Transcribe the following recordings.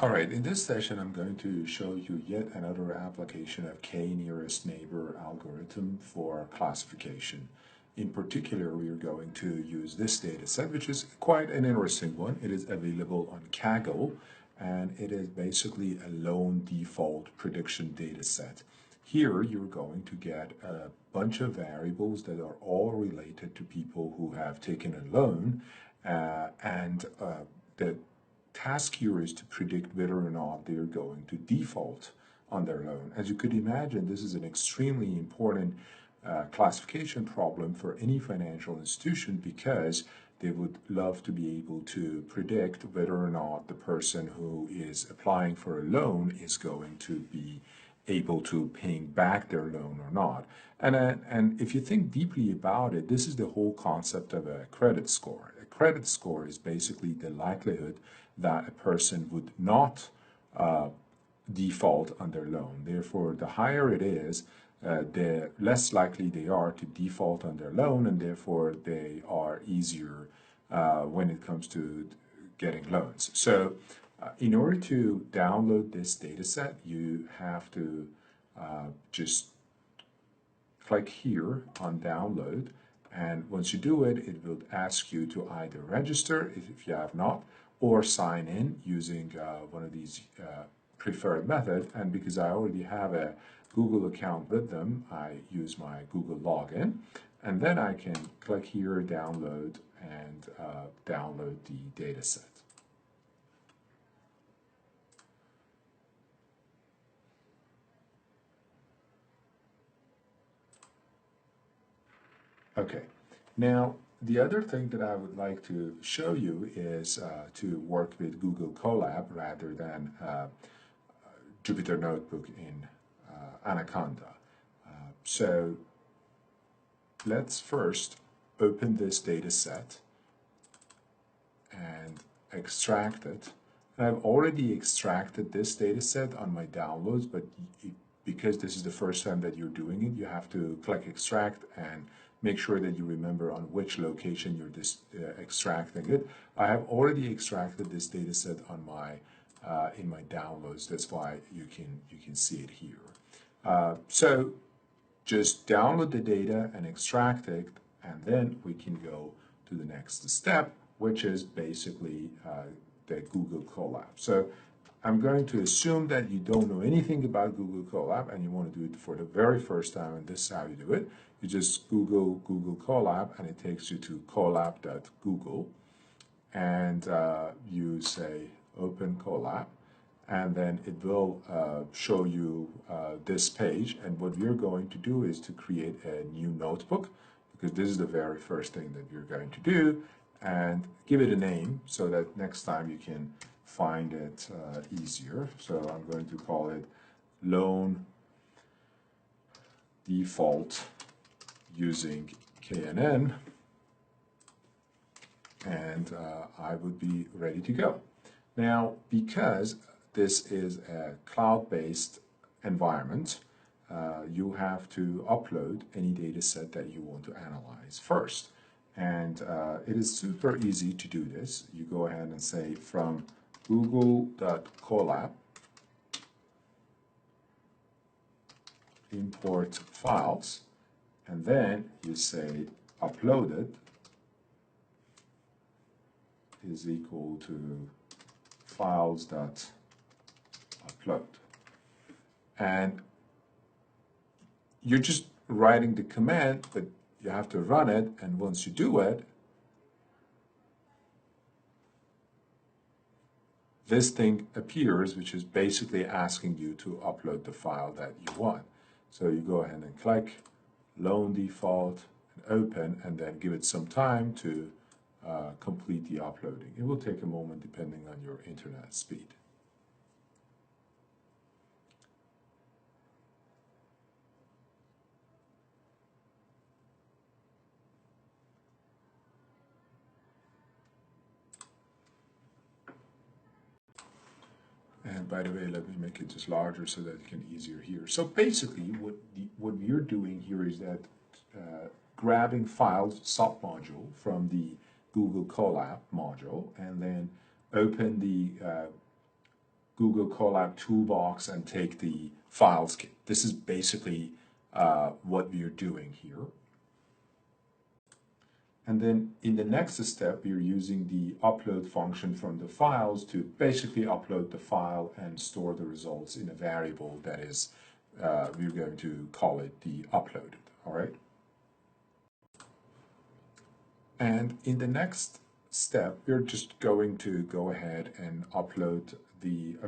Alright, in this session I'm going to show you yet another application of k-nearest neighbor algorithm for classification. In particular, we are going to use this data set, which is quite an interesting one. It is available on Kaggle, and it is basically a loan default prediction data set. Here you're going to get a bunch of variables that are all related to people who have taken a loan, and the task here is to predict whether or not they're going to default on their loan. As you could imagine, this is an extremely important classification problem for any financial institution because they would love to be able to predict whether or not the person who is applying for a loan is going to be able to paying back their loan or not. And if you think deeply about it, this is the whole concept of a credit score. A credit score is basically the likelihood that a person would not default on their loan. Therefore, the higher it is, the less likely they are to default on their loan, and therefore they are easier when it comes to getting loans. So in order to download this data set, you have to just click here on download, and once you do it, it will ask you to either register if you have not, or sign in using one of these preferred methods. And because I already have a Google account with them, I use my Google login, and then I can click here, download, and download the data set. Okay, now the other thing that I would like to show you is to work with Google Colab rather than Jupyter Notebook in Anaconda. So let's first open this data set and extract it. And I've already extracted this data set on my downloads, but because this is the first time that you're doing it, you have to click extract and make sure that you remember on which location you're extracting it. I have already extracted this data set on my in my downloads. That's why you can see it here. So just download the data and extract it, and then we can go to the next step, which is basically the Google Colab. So I'm going to assume that you don't know anything about Google Colab and you want to do it for the very first time, and this is how you do it. You just Google Google Colab and it takes you to colab.google, and you say open Colab, and then it will show you this page. And what we're going to do is to create a new notebook, because this is the very first thing that you're going to do, and give it a name so that next time you can find it easier. So I'm going to call it loan default using KNN, and I would be ready to go. Now, because this is a cloud-based environment, you have to upload any data set that you want to analyze first. And it is super easy to do this. You go ahead and say from google.colab import files, and then you say uploaded is equal to files.upload. And you're just writing the command, but you have to run it, and once you do it, this thing appears, which is basically asking you to upload the file that you want. So you go ahead and click loan default and open, and then give it some time to complete the uploading. It will take a moment depending on your internet speed. And by the way, let me make it just larger so that you can easier hear. So basically, what we're doing here is that grabbing files submodule from the Google Colab module, and then open the Google Colab toolbox and take the files kit. This is basically what we are doing here. And then in the next step, we're using the upload function from the files to basically upload the file and store the results in a variable that is, we're going to call it the uploaded, all right? And in the next step, we're just going to go ahead and upload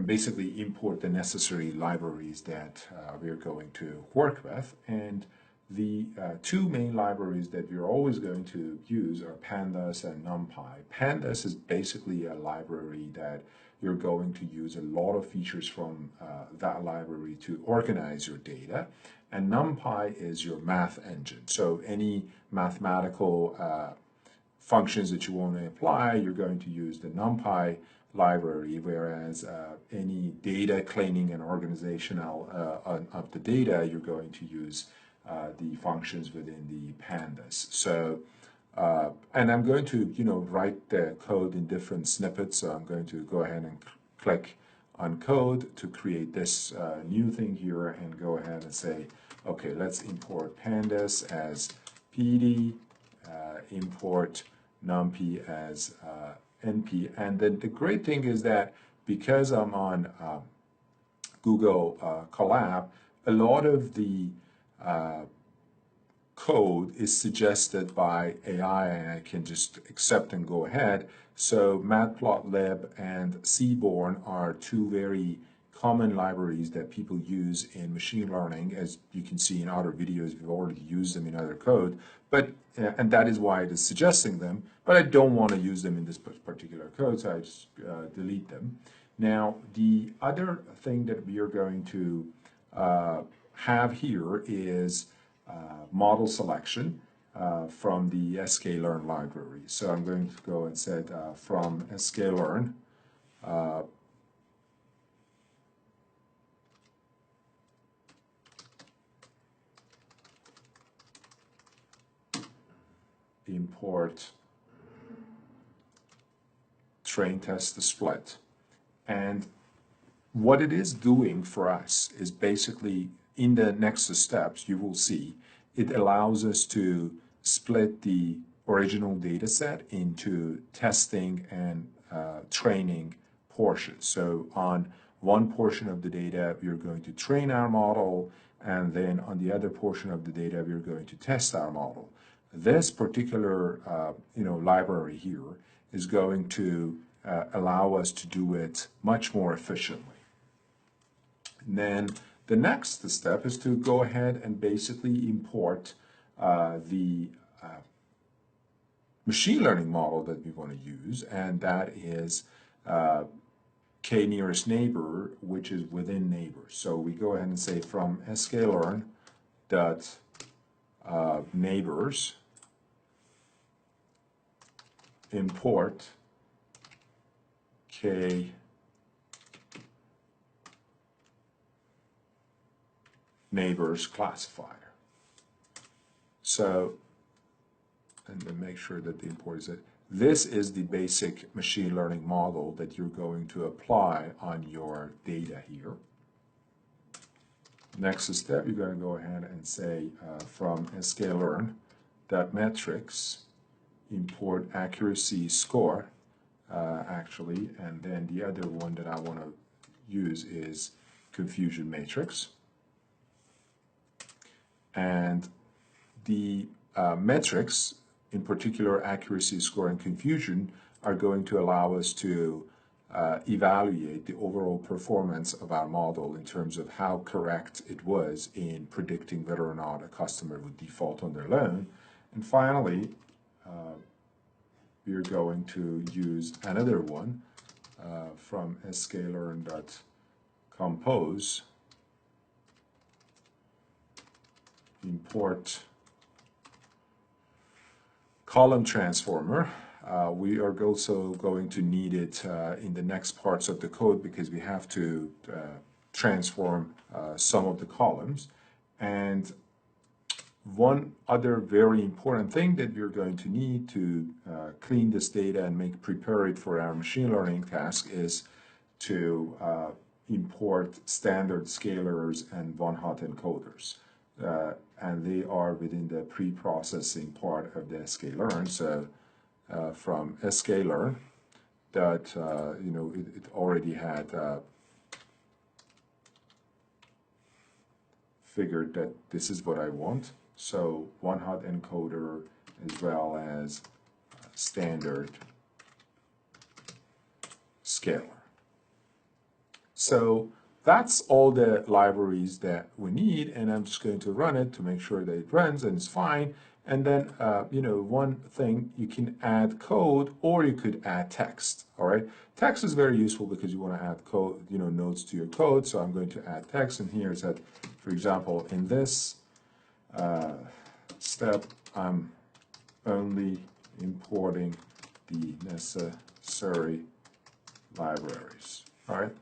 basically import the necessary libraries that we're going to work with. And the two main libraries that we're always going to use are pandas and numpy. Pandas is basically a library that you're going to use a lot of features from that library to organize your data. And numpy is your math engine. So any mathematical functions that you want to apply, you're going to use the numpy library, whereas any data cleaning and organizational of the data, you're going to use the functions within the pandas. So, and I'm going to, write the code in different snippets. So I'm going to go ahead and click on code to create this new thing here and go ahead and say, okay, let's import pandas as PD, import numpy as NP. And then the great thing is that because I'm on Google Colab, a lot of the code is suggested by AI and I can just accept and go ahead. So Matplotlib and Seaborn are two very common libraries that people use in machine learning. As you can see in other videos, we've already used them in other code, but and that is why it is suggesting them, but I don't want to use them in this particular code, so I just delete them. Now, the other thing that we are going to have here is model selection from the Scikit-Learn library. So I'm going to go and set from Scikit-Learn import train test split. And what it is doing for us is basically in the next steps, you will see it allows us to split the original data set into testing and training portions. So on one portion of the data, we're going to train our model, and then on the other portion of the data, we're going to test our model. This particular library here is going to allow us to do it much more efficiently. And then the next step is to go ahead and basically import the machine learning model that we want to use, and that is k nearest neighbor, which is within neighbors. So we go ahead and say from Scikit-Learn dot neighbors import k neighbors classifier. So, and then make sure that the import is it. This is the basic machine learning model that you're going to apply on your data here. Next step, you're going to go ahead and say from Scikit-Learn metrics import accuracy score actually, and then the other one that I want to use is confusion matrix. And the metrics, in particular accuracy score and confusion, are going to allow us to evaluate the overall performance of our model in terms of how correct it was in predicting whether or not a customer would default on their loan. And finally, we're going to use another one from Scikit-Learn.compose import column transformer. We are also going to need it in the next parts of the code because we have to transform some of the columns. And one other very important thing that we're going to need to clean this data and prepare it for our machine learning task is to import standard scalars and one-hot encoders. And they are within the pre-processing part of the Scikit-Learn. So from Scikit-Learn, that it already had figured that this is what I want. So one-hot encoder as well as standard scalar. So that's all the libraries that we need, and I'm just going to run it to make sure that it runs and it's fine. And then, one thing, you can add code or you could add text, all right? Text is very useful because you want to add code, nodes to your code. So I'm going to add text, and here is that, for example, in this step, I'm only importing the necessary libraries, all right?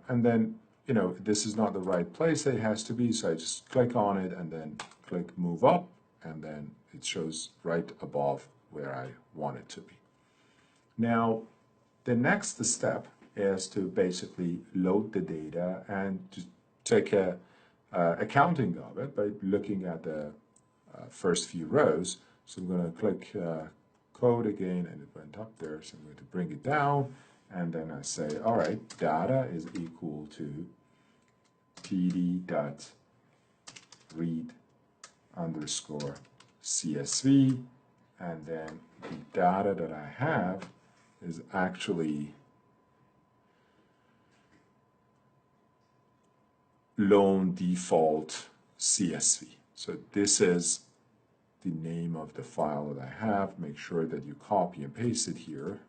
And then, this is not the right place that it has to be, so I just click on it and then click move up, and then it shows right above where I want it to be. Now, the next step is to basically load the data and to take a accounting of it by looking at the first few rows. So I'm going to click code again, and it went up there, so I'm going to bring it down. And then I say, all right, data is equal to pd.read underscore CSV, and then the data that I have is actually lone default CSV. So this is the name of the file that I have. Make sure that you copy and paste it here.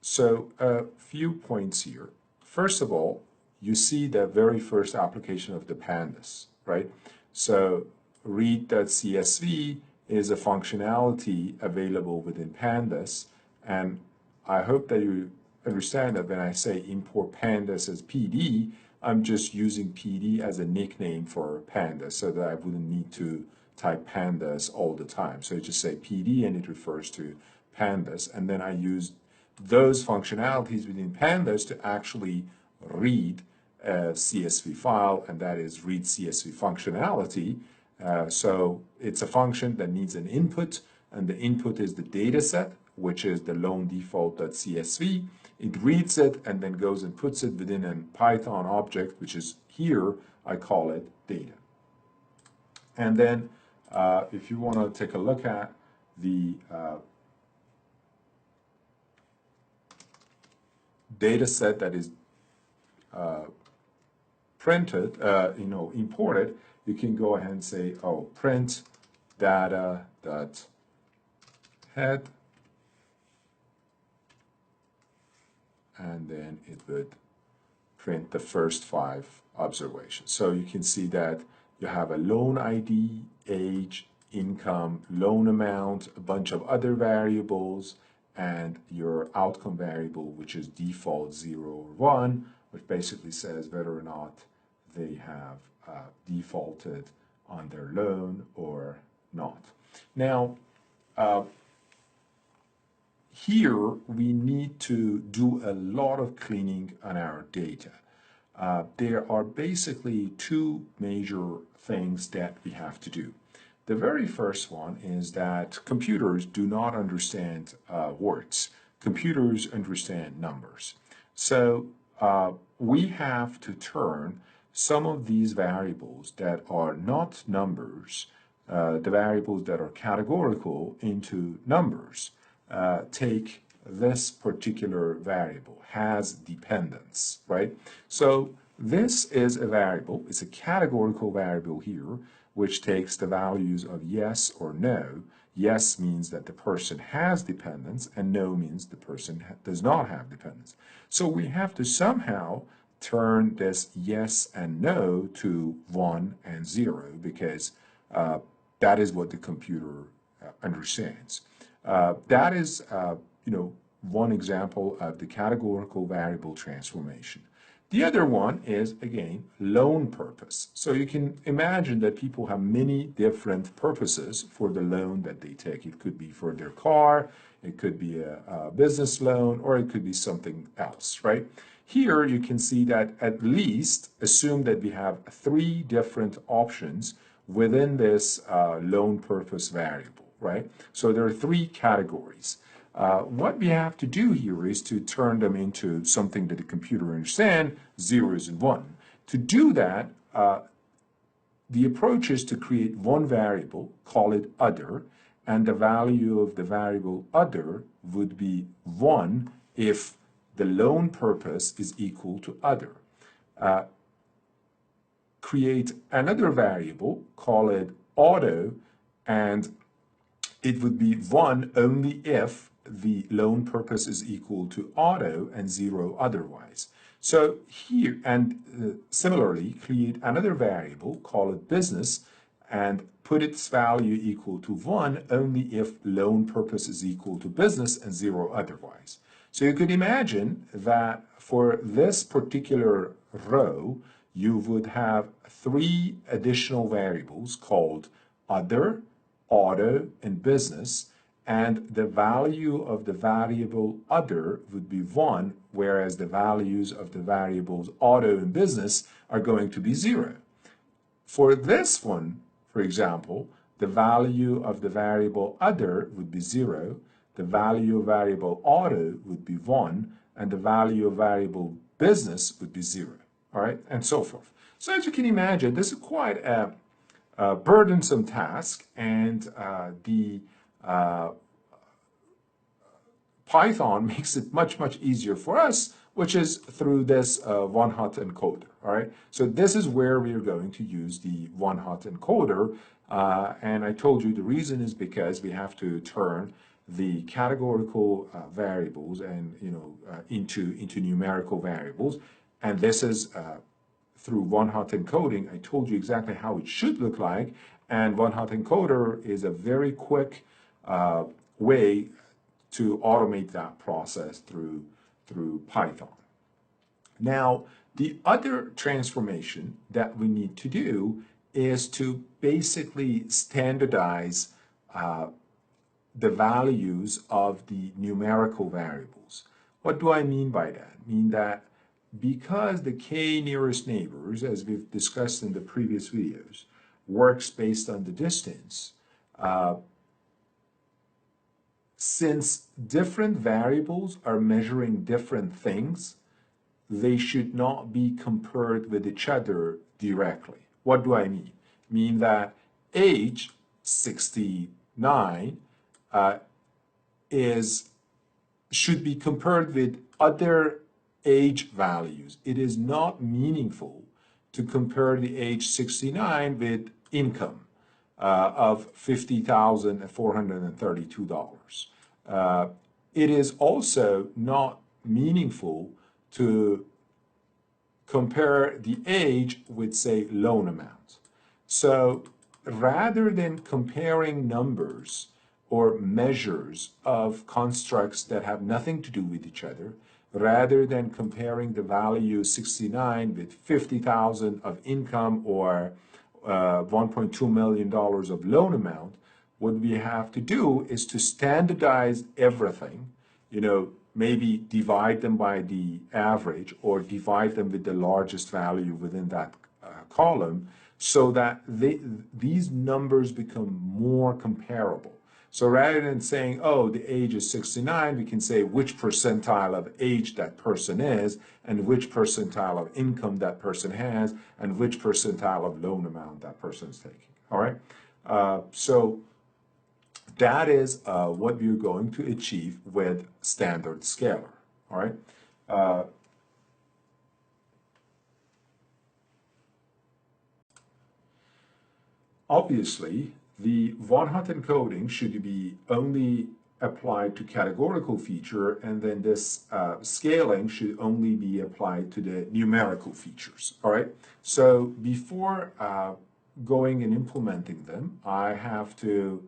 So a few points here. First of all, you see the very first application of the pandas, right? So read.csv is a functionality available within pandas, and I hope that you understand that when I say import pandas as PD, I'm just using PD as a nickname for pandas so that I wouldn't need to type pandas all the time. So I just say PD and it refers to pandas, and then I use those functionalities within pandas to actually read a CSV file, and that is read CSV functionality. So it's a function that needs an input, and the input is the data set, which is the lone default.csv. It reads it and then goes and puts it within a Python object, which is here, I call it data. And then if you want to take a look at the data set that is printed, imported, you can go ahead and say, oh, print data.head, and then it would print the first 5 observations. So you can see that you have a loan ID, age, income, loan amount, a bunch of other variables, and your outcome variable, which is default 0 or 1, which basically says whether or not they have defaulted on their loan or not. Now, here we need to do a lot of cleaning on our data. There are basically 2 major things that we have to do. The very first one is that computers do not understand words. Computers understand numbers. So we have to turn some of these variables that are not numbers, the variables that are categorical, into numbers. Take this particular variable, has dependence, right? So this is a variable, it's a categorical variable here, which takes the values of yes or no. Yes means that the person has dependence, and no means the person does not have dependence. So we have to somehow turn this yes and no to 1 and 0, because that is what the computer understands. That is, one example of the categorical variable transformation. The other one is, again, loan purpose. So you can imagine that people have many different purposes for the loan that they take. It could be for their car, it could be a business loan, or it could be something else, right? Here you can see that at least assume that we have three different options within this loan purpose variable, right? So there are three categories. What we have to do here is to turn them into something that the computer understands, zeros and one. To do that, the approach is to create one variable, call it other, and the value of the variable other would be 1 if the loan purpose is equal to other. Create another variable, call it auto, and it would be 1 only if the loan purpose is equal to auto and 0 otherwise. So here, and similarly, create another variable, call it business, and put its value equal to 1 only if loan purpose is equal to business and 0 otherwise. So you could imagine that for this particular row, you would have three additional variables called other, auto, and business, and the value of the variable other would be 1, whereas the values of the variables auto and business are going to be 0. For this one, for example, the value of the variable other would be 0, the value of variable auto would be 1, and the value of variable business would be 0, all right, and so forth. So as you can imagine, this is quite a burdensome task, and Python makes it much, much easier for us, which is through this one-hot encoder, all right? So this is where we are going to use the one-hot encoder, and I told you the reason is because we have to turn the categorical variables and into numerical variables, and this is through one-hot encoding. I told you exactly how it should look like, and one-hot encoder is a very quick way to automate that process through Python. Now, the other transformation that we need to do is to basically standardize the values of the numerical variables. What do I mean by that? I mean that because the k nearest neighbors, as we've discussed in the previous videos, works based on the distance, since different variables are measuring different things, they should not be compared with each other directly. What do I mean? I mean that age 69 should be compared with other age values. It is not meaningful to compare the age 69 with income of $50,432. It is also not meaningful to compare the age with, say, loan amount. So rather than comparing numbers or measures of constructs that have nothing to do with each other, rather than comparing the value 69 with 50,000 of income or $1.2 million of loan amount, what we have to do is to standardize everything, maybe divide them by the average or divide them with the largest value within that column, so that these numbers become more comparable. So rather than saying, oh, the age is 69, we can say which percentile of age that person is, and which percentile of income that person has, and which percentile of loan amount that person is taking. All right? So that is what we're going to achieve with standard scalar. All right? Obviously, the one-hot encoding should be only applied to categorical feature, and then this scaling should only be applied to the numerical features. All right. So before going and implementing them, I have to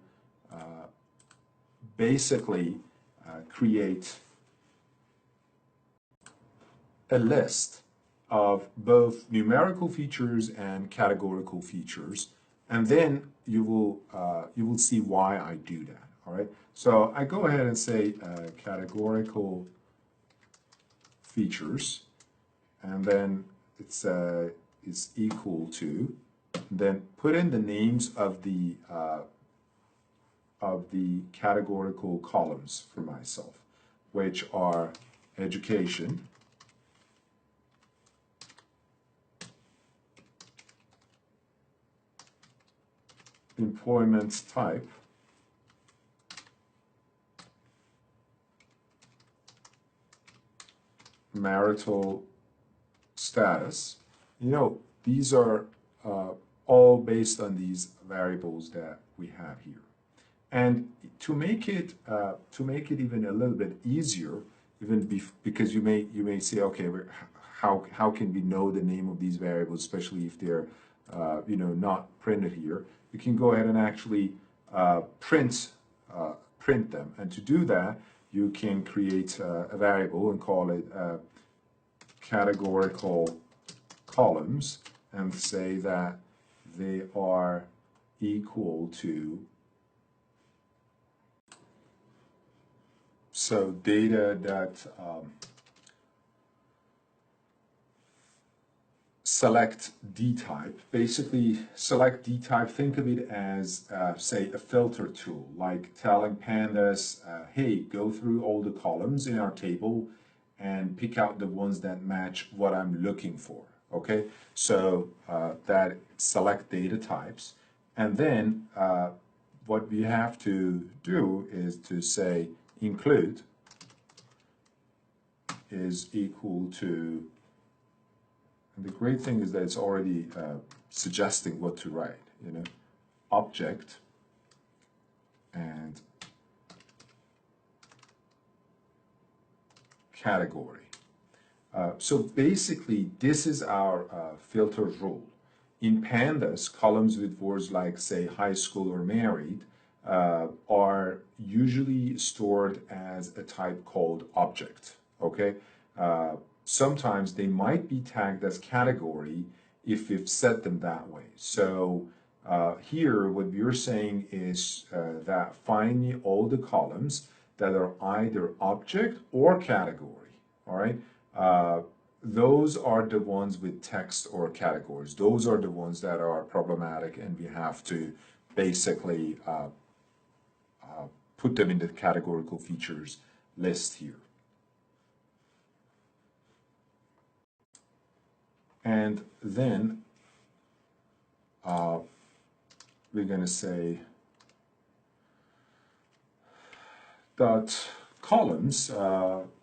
basically create a list of both numerical features and categorical features, and then you will see why I do that. All right, so I go ahead and say categorical features, and then it's equal to, then put in the names of the categorical columns for myself, which are education, employment type, marital status. You know, these are all based on these variables that we have here. And to make it even a little bit easier, because you may say, okay, how can we know the name of these variables, especially if they're not printed here? You can go ahead and actually print them, and to do that, you can create a variable and call it categorical columns, and say that they are equal to, so data that select D type. Basically, select D type, think of it as, say, a filter tool, like telling pandas, hey, go through all the columns in our table and pick out the ones that match what I'm looking for. Okay, so that select data types, and then what we have to do is to say include is equal to, and the great thing is that it's already suggesting what to write, object and category. So basically, this is our filter rule. In pandas, columns with words like, say, high school or married are usually stored as a type called object, okay? Sometimes they might be tagged as category if we've set them that way. So here, what we're saying is that find me all the columns that are either object or category, all right? Those are the ones with text or categories. Those are the ones that are problematic, and we have to basically put them in the categorical features list here. And then we're going to say dot columns.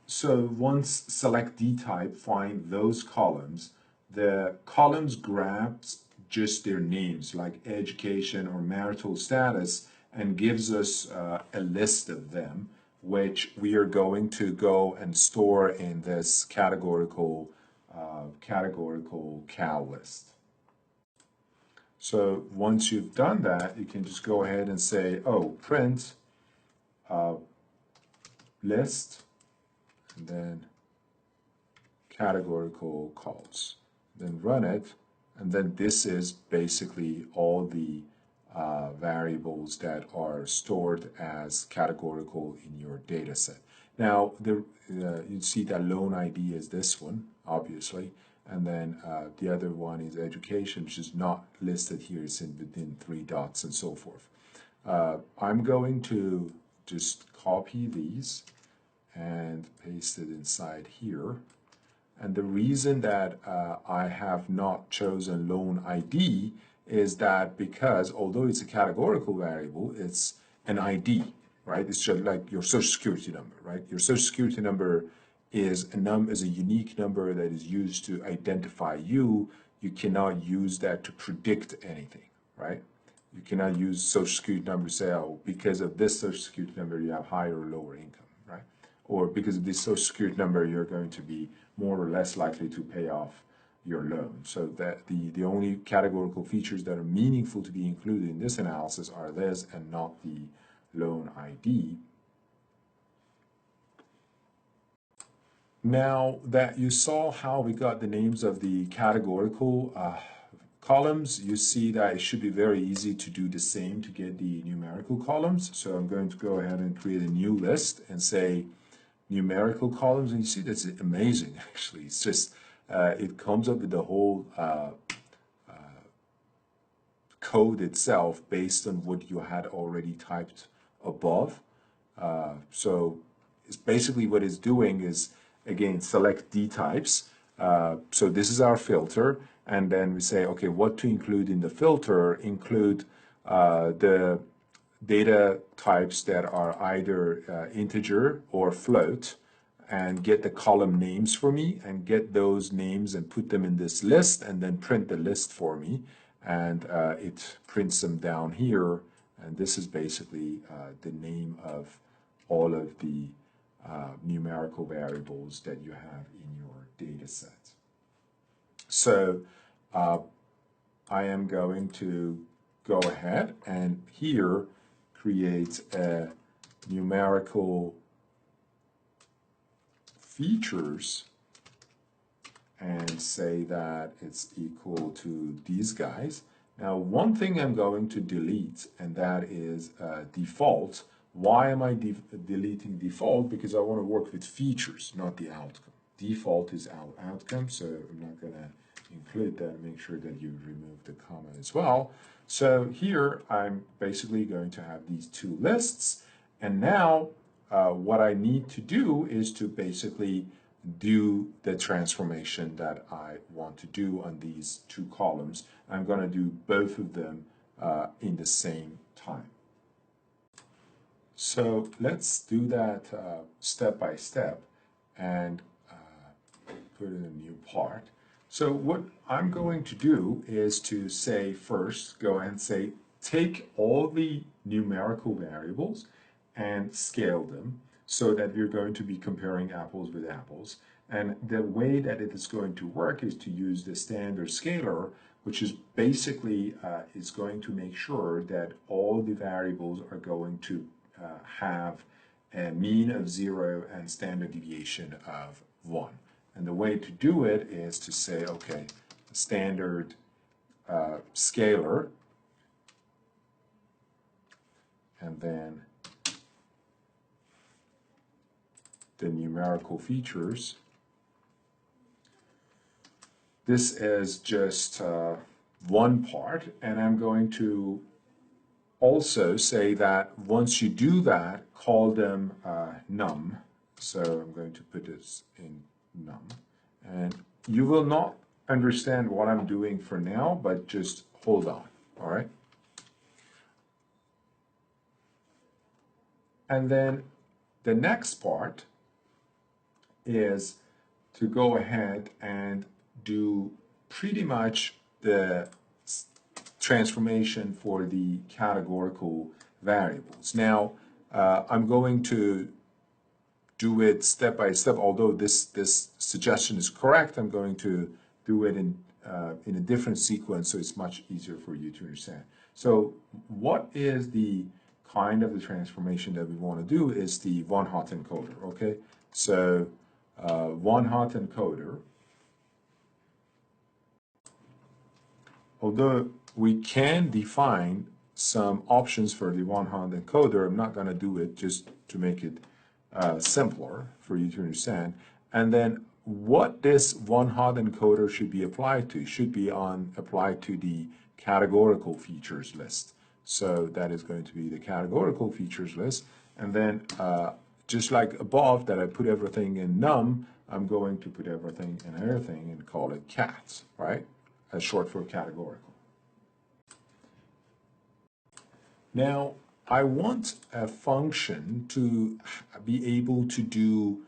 So once select D type, find those columns. The columns grabs just their names, like education or marital status, and gives us a list of them, which we are going to go and store in this categorical cal list. So once you've done that, you can just go ahead and say, oh, print list, and then categorical calls. Then run it, and then this is basically all the variables that are stored as categorical in your data set. Now, you see that loan ID is this one, obviously, and then the other one is education, which is not listed here. It's within 3 dots and so forth. I'm going to just copy these and paste it inside here. And the reason that I have not chosen loan ID is that because although it's a categorical variable, it's an ID, right? It's just like your social security number, right? Your social security number is a unique number that is used to identify you. You cannot use that to predict anything, right? You cannot use social security number to say, oh, because of this social security number, you have higher or lower income, right? Or because of this social security number, you're going to be more or less likely to pay off your loan. So that the only categorical features that are meaningful to be included in this analysis are this and not the loan ID. Now that you saw how we got the names of the categorical columns, you see that it should be very easy to do the same to get the numerical columns. So I'm going to go ahead and create a new list and say numerical columns, and you see that's amazing actually. It's just it comes up with the whole code itself based on what you had already typed above. So it's basically what it's doing is, again, select D types. So this is our filter, and then we say, okay, what to include in the filter? Include the data types that are either integer or float, and get the column names for me, and get those names and put them in this list, and then print the list for me. And it prints them down here, and this is basically the name of all of the numerical variables that you have in your data set. So I am going to go ahead and here create a numerical features and say that it's equal to these guys. Now, one thing I'm going to delete, and that is default. Why am I deleting default? Because I want to work with features, not the outcome. Default is our outcome, so I'm not going to include that. Make sure that you remove the comma as well. So here, I'm basically going to have these two lists, and now what I need to do is to basically do the transformation that I want to do on these two columns. I'm going to do both of them in the same time. So let's do that step by step and put in a new part. So what I'm going to do is to say first, go and say, take all the numerical variables and scale them so that we're going to be comparing apples with apples. And the way that it is going to work is to use the standard scaler, which is basically is going to make sure that all the variables are going to have a mean of 0 and standard deviation of 1. And the way to do it is to say, okay, standard scalar, and then the numerical features. This is just one part, and I'm going to also say that once you do that, call them num. So I'm going to put this in num. And you will not understand what I'm doing for now, but just hold on, all right? And then the next part is to go ahead and do pretty much the transformation for the categorical variables. Now, I'm going to do it step by step. Although this suggestion is correct, I'm going to do it in a different sequence, so it's much easier for you to understand. So what is the kind of the transformation that we want to do is the one-hot encoder, okay? So one-hot encoder, although we can define some options for the one-hot encoder, I'm not going to do it just to make it simpler for you to understand. And then what this one-hot encoder should be applied to should be applied to the categorical features list. So that is going to be the categorical features list. And then just like above that I put everything in num, I'm going to put everything in everything and call it cat, right? As short for categorical. Now, I want a function to be able to do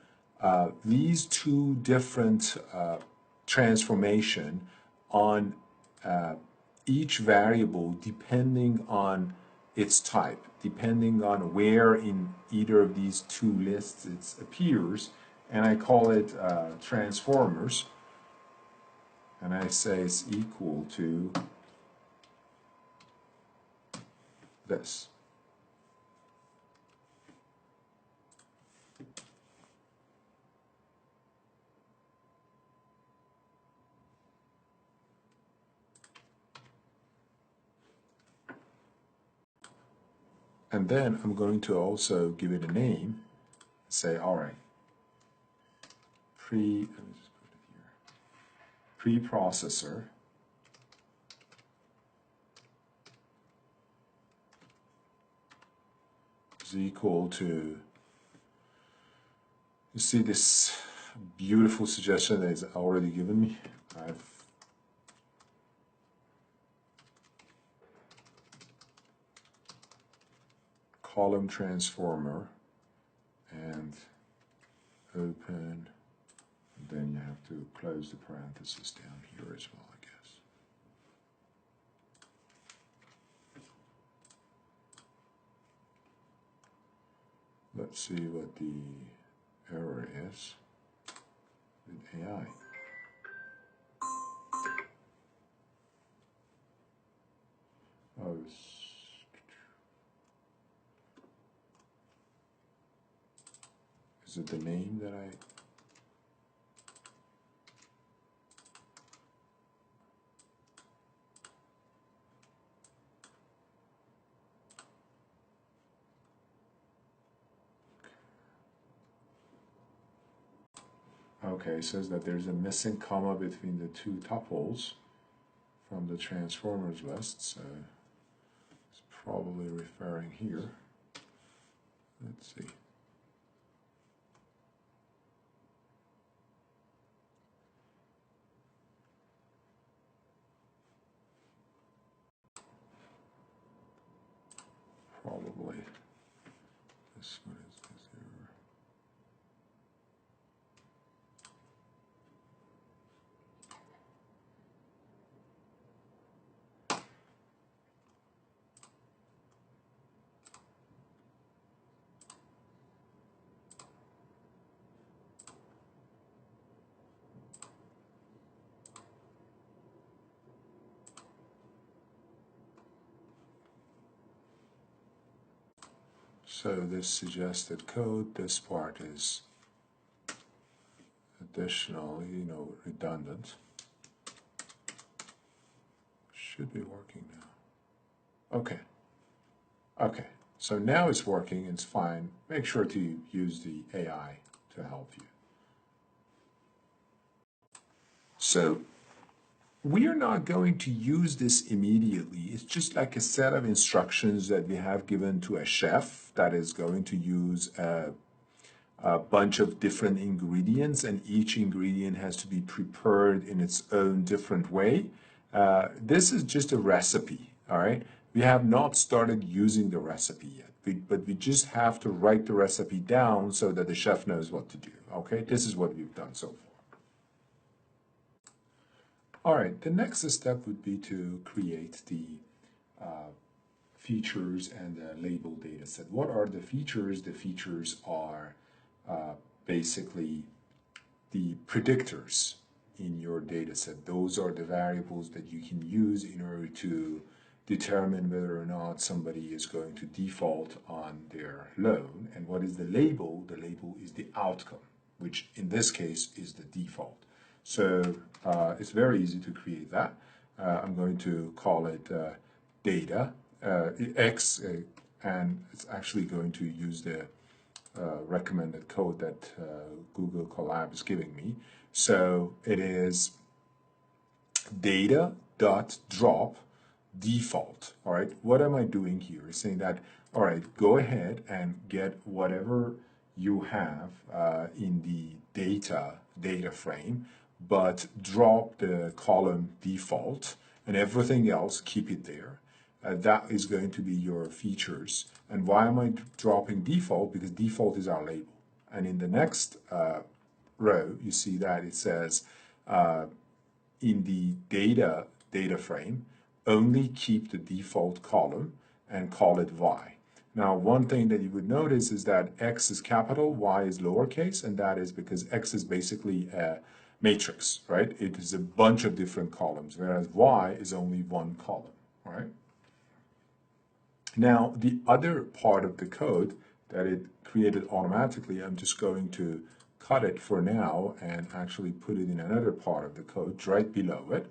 these two different transformation on each variable depending on its type, depending on where in either of these two lists it appears, and I call it transformers, and I say it's equal to this. And then I'm going to also give it a name, say, all right, let me just put it here, preprocessor is equal to, you see this beautiful suggestion that is already given me. I've column transformer and open, and then you have to close the parenthesis down here as well, I guess. Let's see what the error is with AI. Oh, is it the name that I... Okay, it says that there's a missing comma between the two tuples from the transformers list, so it's probably referring here. Let's see. Probably this one is error. So this suggested code, this part is additionally, redundant. Should be working now. Okay. Okay. So now it's working, it's fine. Make sure to use the AI to help you. So we are not going to use this immediately. It's just like a set of instructions that we have given to a chef that is going to use a bunch of different ingredients, and each ingredient has to be prepared in its own different way. This is just a recipe, all right? We have not started using the recipe yet, but we just have to write the recipe down so that the chef knows what to do, okay? This is what we've done so far. All right, the next step would be to create the features and the label data set. What are the features? The features are basically the predictors in your data set. Those are the variables that you can use in order to determine whether or not somebody is going to default on their loan. And what is the label? The label is the outcome, which in this case is the default. So it's very easy to create that. I'm going to call it data X, and it's actually going to use the recommended code that Google Colab is giving me. So it is data.drop default. All right, what am I doing here? It's saying that, all right, go ahead and get whatever you have in the data frame, but drop the column default, and everything else, keep it there. That is going to be your features. And why am I dropping default? Because default is our label. And in the next row, you see that it says in the data frame, only keep the default column and call it Y. Now, one thing that you would notice is that X is capital, Y is lowercase, and that is because X is basically a matrix, right? It is a bunch of different columns, whereas Y is only one column, right? Now, the other part of the code that it created automatically, I'm just going to cut it for now and actually put it in another part of the code right below it.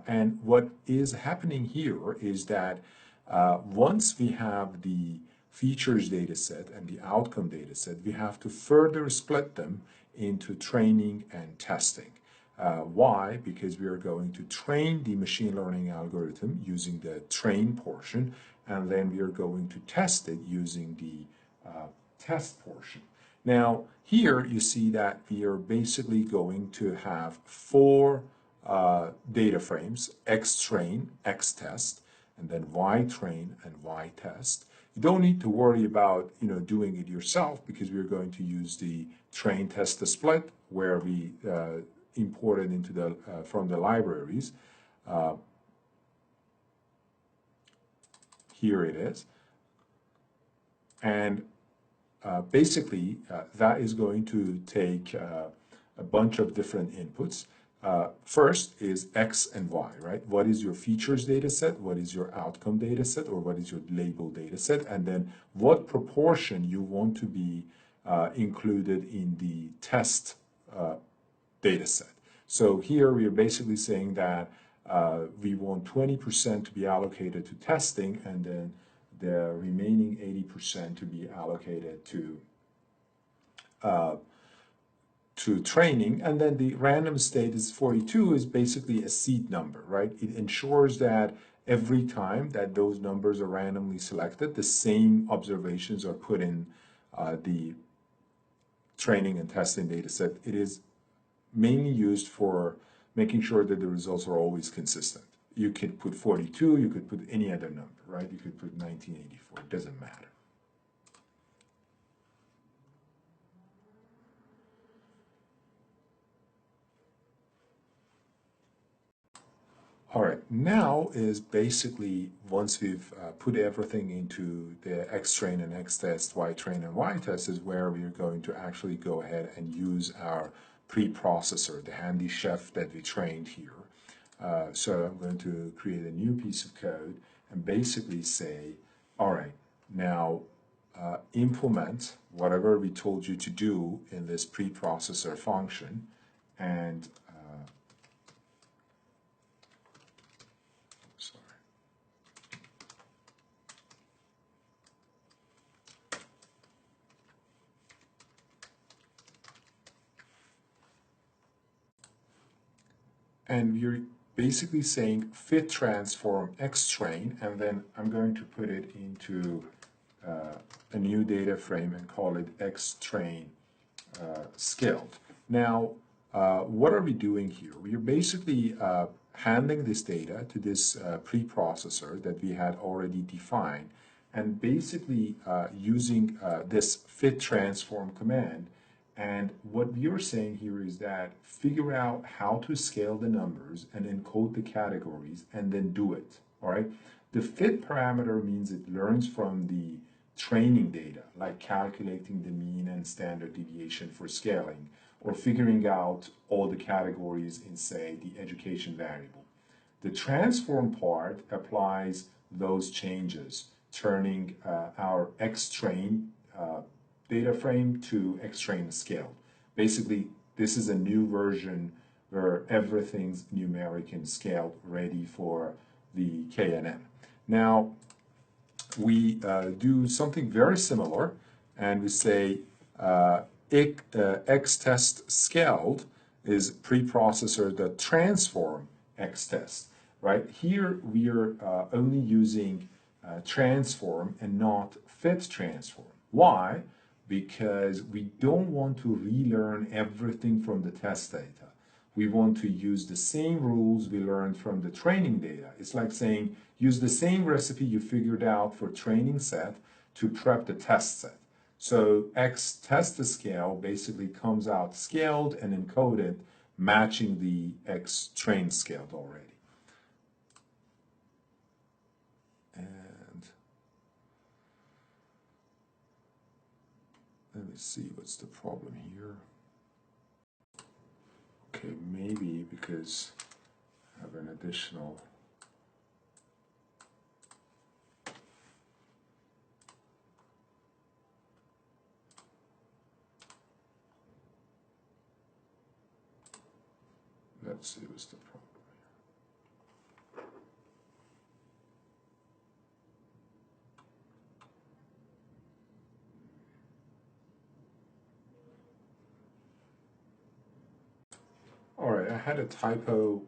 And what is happening here is that once we have the features data set and the outcome data set, we have to further split them into training and testing. Why? Because we are going to train the machine learning algorithm using the train portion, and then we are going to test it using the test portion. Now, here you see that we are basically going to have four data frames: X train, X test, and then Y train and Y test. You don't need to worry about doing it yourself, because we're going to use the train test to split, where we import it into the from the libraries. Here it is, and basically that is going to take a bunch of different inputs. First is X and Y, right? What is your features data set? What is your outcome data set? Or what is your label data set? And then what proportion you want to be included in the test data set. So here we are basically saying that we want 20% to be allocated to testing, and then the remaining 80% to be allocated to training. And then the random state is 42 is basically a seed number, right? It ensures that every time that those numbers are randomly selected, the same observations are put in the training and testing data set. It is mainly used for making sure that the results are always consistent. You could put 42, you could put any other number, right? You could put 1984, it doesn't matter. All right, now is basically, once we've put everything into the X train and X test, Y train and Y test, is where we are going to actually go ahead and use our preprocessor, the handy chef that we trained here. So I'm going to create a new piece of code and basically say, all right, now implement whatever we told you to do in this preprocessor function, and and we're basically saying fit transform X train, and then I'm going to put it into a new data frame and call it X train scaled. Now, what are we doing here? We are basically handing this data to this preprocessor that we had already defined, and basically using this fit transform command. And what you're saying here is that figure out how to scale the numbers and encode the categories, and then do it, all right? The fit parameter means it learns from the training data, like calculating the mean and standard deviation for scaling, or figuring out all the categories in, say, the education variable. The transform part applies those changes, turning our X train data frame to X train scale. Basically, this is a new version where everything's numeric and scaled, ready for the KNN. Now, we do something very similar, and we say X test scaled is preprocessor that transform X test, right? Here we are only using transform and not fit transform. Why? Because we don't want to relearn everything from the test data. We want to use the same rules we learned from the training data. It's like saying, use the same recipe you figured out for training set to prep the test set. So X test to scale basically comes out scaled and encoded, matching the X train scaled already. And let me see what's the problem here. Okay, maybe because I have an additional let's see what's the problem here. sorry, I had a typo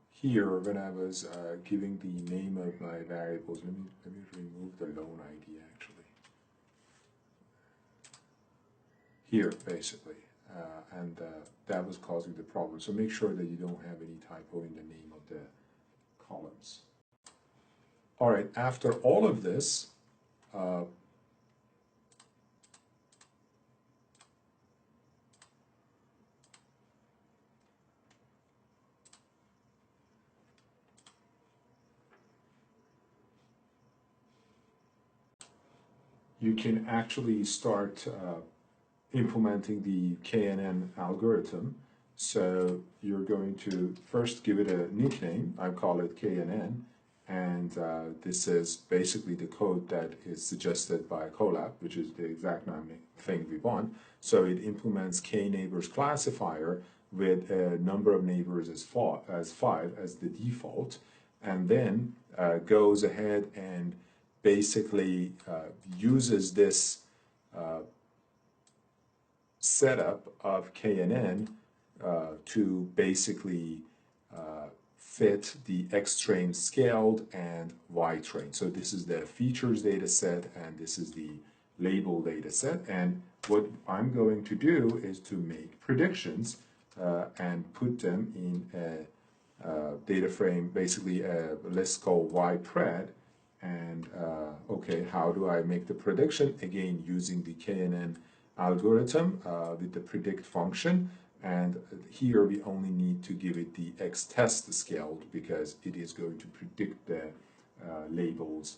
here when I was giving the name of my variables. Let me remove the loan ID actually. Here, basically, and that was causing the problem. So make sure that you don't have any typo in the name of the columns. All right, after all of this, you can actually start implementing the KNN algorithm. So you're going to first give it a nickname. I call it KNN, and this is basically the code that is suggested by Colab, which is the exact thing we want. So it implements K-neighbors classifier with a number of neighbors as 5 as the default, and then goes ahead and basically uses this setup of KNN to basically fit the X-train scaled and Y-train. So this is the features data set and this is the label data set. And what I'm going to do is to make predictions and put them in a data frame, basically a list called YPred. And okay, how do I make the prediction? Again, using the KNN algorithm with the predict function. And here we only need to give it the X-test scaled because it is going to predict the labels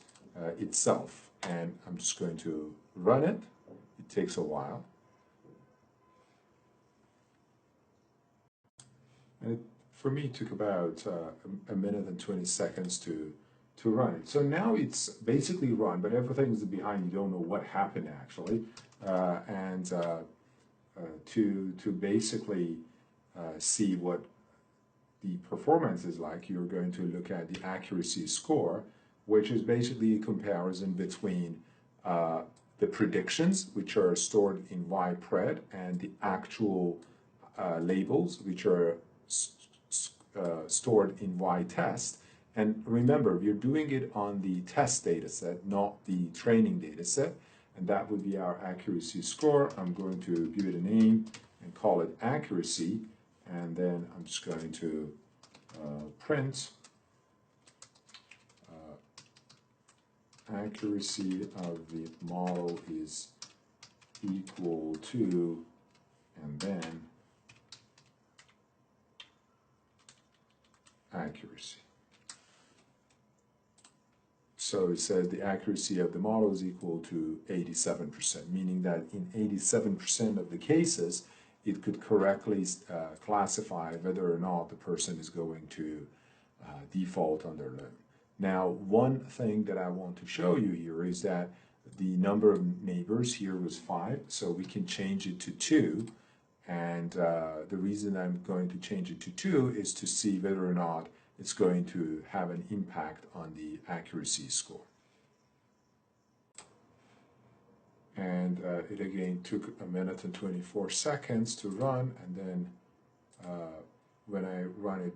itself. And I'm just going to run it. It takes a while. And for me, it took about a minute and 20 seconds to run it. So now it's basically run, but everything's behind. You don't know what happened actually. To basically see what the performance is like, you're going to look at the accuracy score, which is basically a comparison between the predictions, which are stored in YPred, and the actual labels, which are stored in YTest. And remember, we're doing it on the test data set, not the training data set. And that would be our accuracy score. I'm going to give it a name and call it accuracy. And then I'm just going to print accuracy of the model is equal to, and then accuracy. So it says the accuracy of the model is equal to 87%, meaning that in 87% of the cases, it could correctly classify whether or not the person is going to default on their loan. Now, one thing that I want to show you here is that the number of neighbors here was 5, so we can change it to 2. And the reason I'm going to change it to 2 is to see whether or not it's going to have an impact on the accuracy score. And it again took a minute and 24 seconds to run, and then when I run it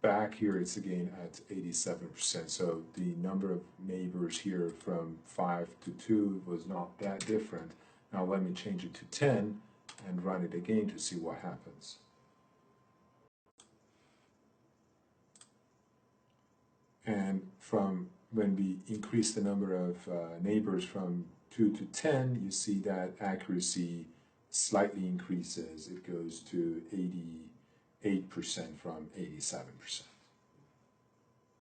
back here, it's again at 87%. So the number of neighbors here from 5 to 2 was not that different. Now let me change it to 10 and run it again to see what happens. And from when we increase the number of neighbors from 2 to 10, you see that accuracy slightly increases. It goes to 88% from 87%.